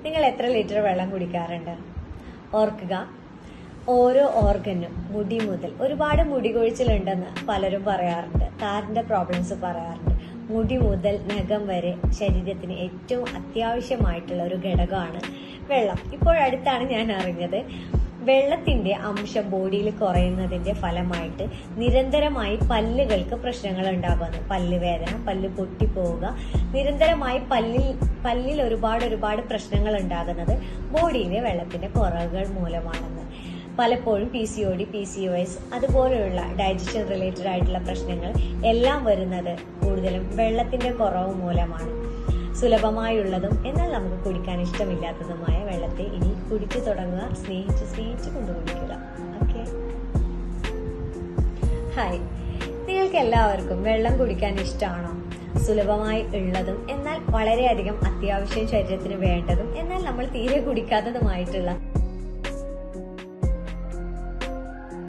നിങ്ങൾ എത്ര ലിറ്റർ വെള്ളം കുടിക്കാറുണ്ട്? ഓർക്കുക, ഓരോ ഓർഗനും മുടി മുതൽ ഒരുപാട് മുടി കൊഴിച്ചിലുണ്ടെന്ന് പലരും പറയാറുണ്ട്. താരന്റെ പ്രോബ്ലംസ് പറയാറുണ്ട്. മുടി മുതൽ നഖം വരെ ശരീരത്തിന് ഏറ്റവും അത്യാവശ്യമായിട്ടുള്ള ഒരു ഘടകമാണ് വെള്ളം. ഇപ്പോഴടുത്താണ് ഞാൻ അറിഞ്ഞത് വെള്ളത്തിന്റെ അംശം ബോഡിയിൽ കുറയുന്നതിന്റെ ഫലമായിട്ട് നിരന്തരമായി പല്ലുകൾക്ക് പ്രശ്നങ്ങൾ ഉണ്ടാകുന്നു. പല്ലുവേദന, പല്ല് പൊട്ടിപ്പോവുക, നിരന്തരമായി പല്ലിൽ ഒരുപാട് പ്രശ്നങ്ങൾ ഉണ്ടാകുന്നത് ബോഡിയിലെ വെള്ളത്തിന്റെ കുറവുകൾ മൂലമാണെന്ന്. പലപ്പോഴും PCOD, PCOS അതുപോലെയുള്ള ഡൈജഷൻ റിലേറ്റഡ് ആയിട്ടുള്ള പ്രശ്നങ്ങൾ എല്ലാം വരുന്നത് കൂടുതലും വെള്ളത്തിന്റെ കുറവ് മൂലമാണ്. സുലഭമായുള്ളതും എന്നാൽ നമുക്ക് കുടിക്കാൻ ഇഷ്ടമില്ലാത്തതുമായ വെള്ളത്തെ ഇനി കുടിച്ചു തുടങ്ങുക. സ്നേഹിച്ച് കൊണ്ടുകുടിക്കുക. Okay, hi. നിങ്ങൾക്ക് എല്ലാവർക്കും വെള്ളം കുടിക്കാൻ ഇഷ്ടമാണോ? സുലഭമായി ഉള്ളതും എന്നാൽ വളരെയധികം അത്യാവശ്യം ശരീരത്തിന് വേണ്ടതും എന്നാൽ നമ്മൾ തീരെ കുടിക്കാത്തതുമായിട്ടുള്ള